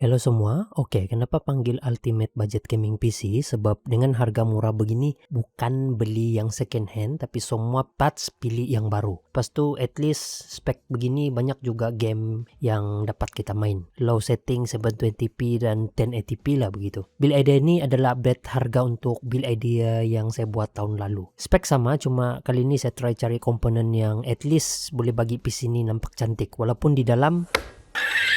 Halo semua, oke, kenapa panggil Ultimate Budget Gaming PC? Sebab dengan harga murah begini bukan beli yang second hand, tapi semua parts pilih yang baru. Pas tu at least spek begini banyak juga game yang dapat kita main. Low setting 720p dan 1080p lah begitu. Build idea ini adalah update harga untuk build idea yang saya buat tahun lalu. Spek sama, cuma kali ini saya try cari komponen yang at least boleh bagi PC ini nampak cantik. Walaupun di dalam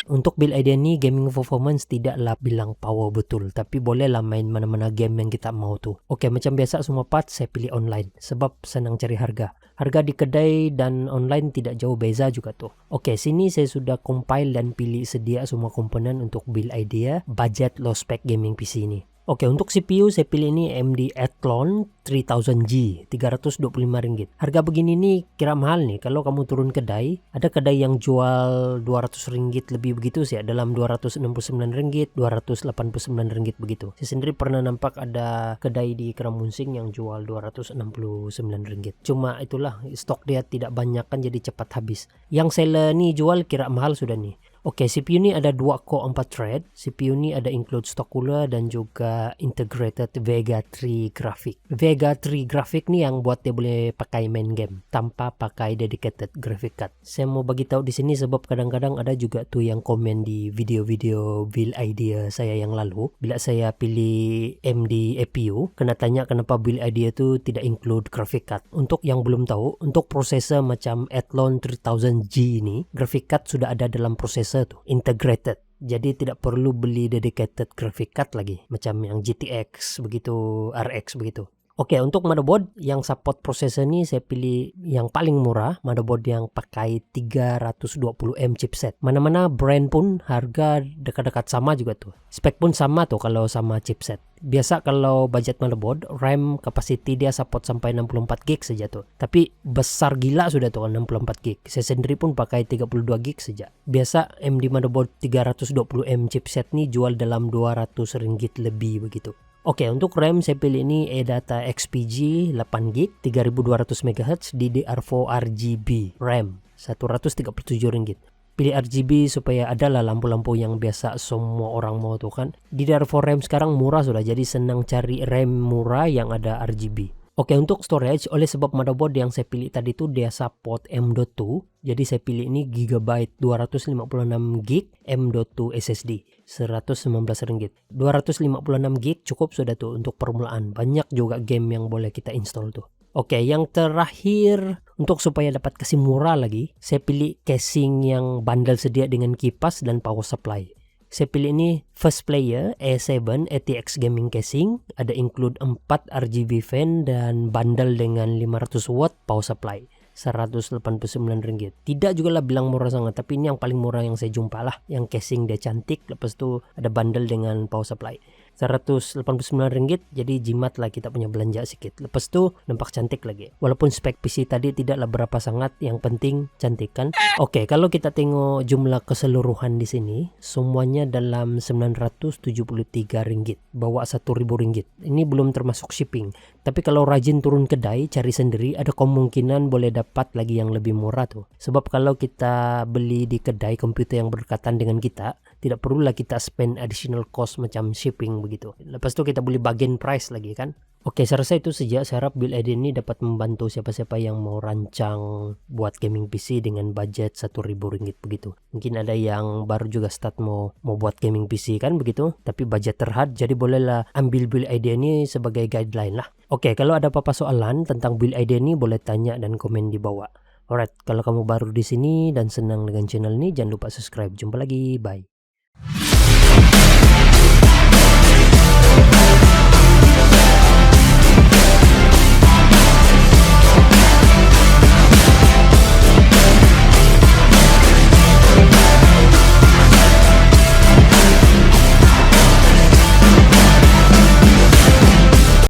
untuk build idea ni gaming performance tidaklah bilang power betul, tapi bolehlah main mana-mana game yang kita mau tu. Okey, macam biasa semua part saya pilih online sebab senang cari harga. Harga di kedai dan online tidak jauh beza juga tu. Okey, sini saya sudah compile dan pilih sedia semua komponen untuk build idea budget low spec gaming PC ni. Oke, untuk CPU saya pilih ini AMD Athlon 3000G, RM325. Harga begini nih kira mahal nih. Kalau kamu turun kedai, ada kedai yang jual RM200 lebih begitu sih, dalam RM269, RM289 begitu. Saya sendiri pernah nampak ada kedai di Keramunsing yang jual RM269. Cuma itulah, stok dia tidak banyak kan, jadi cepat habis. Yang seller nih jual kira mahal sudah nih. Oke, CPU ni ada 2 core 4 thread. CPU ni ada include stock cooler dan juga integrated Vega 3 graphic. Vega 3 graphic ni yang buat dia boleh pakai main game tanpa pakai dedicated graphic card. Saya mau bagi tahu di sini sebab kadang-kadang ada juga tuh yang komen di video-video build idea saya yang lalu. Bila saya pilih AMD APU, kena tanya kenapa build idea tu tidak include graphic card. Untuk yang belum tahu, untuk prosesor macam Athlon 3000G ini, graphic card sudah ada dalam prosesor tu, integrated. Jadi tidak perlu beli dedicated graphic card lagi macam yang GTX begitu, RX begitu. Oke, untuk motherboard yang support prosesor ni saya pilih yang paling murah, motherboard yang pakai 320M chipset. Mana-mana brand pun harga dekat-dekat sama juga tuh. Spek pun sama tuh kalau sama chipset. Biasa kalau budget motherboard, RAM capacity dia support sampai 64GB saja tuh. Tapi besar gila sudah tuh 64GB. Saya sendiri pun pakai 32GB saja. Biasa AMD motherboard 320M chipset ni jual dalam RM200 lebih begitu. Oke, untuk RAM saya pilih ini eData XPG 8GB 3200MHz DDR4 RGB RAM RM137. Pilih RGB supaya adalah lampu-lampu yang biasa semua orang mau tuh kan. DDR4 RAM sekarang murah sudah, jadi senang cari RAM murah yang ada RGB. Oke, untuk storage, oleh sebab motherboard yang saya pilih tadi tuh dia support M.2, jadi saya pilih ini Gigabyte 256GB M.2 SSD RM119. 256GB cukup sudah tuh untuk permulaan. Banyak juga game yang boleh kita install tuh. Oke, yang terakhir untuk supaya dapat kasih murah lagi, saya pilih casing yang bundle sedia dengan kipas dan power supply. Saya pilih ini First Player A7 ATX Gaming Casing, ada include 4 RGB fan dan bundle dengan 500 watt power supply RM189. Tidak juga lah bilang murah sangat, tapi ini yang paling murah yang saya jumpa lah. Yang casing dia cantik, lepas tu ada bundle dengan power supply RM189, jadi jimat lah kita punya belanja sikit. Lepas tu nampak cantik lagi. Walaupun spek PC tadi tidaklah berapa sangat, yang penting cantik kan. Oke, kalau kita tengok jumlah keseluruhan di sini, semuanya dalam RM973, bawa RM1.000. Ini belum termasuk shipping. Tapi kalau rajin turun kedai cari sendiri, ada kemungkinan boleh dapat lagi yang lebih murah tuh. Sebab kalau kita beli di kedai komputer yang berdekatan dengan kita, tidak perlulah kita spend additional cost macam shipping begitu. Lepas tu kita boleh bargain price lagi kan. Oke, saya rasa itu saja. Saya harap build idea ini dapat membantu siapa-siapa yang mau rancang buat gaming PC dengan budget RM1.000 begitu. Mungkin ada yang baru juga start mau buat gaming PC kan begitu, tapi budget terhad, jadi bolehlah ambil build idea ini sebagai guideline lah. Oke, kalau ada apa-apa soalan tentang build idea ini boleh tanya dan komen di bawah. Alright, kalau kamu baru di sini dan senang dengan channel ini, jangan lupa subscribe. Jumpa lagi, bye.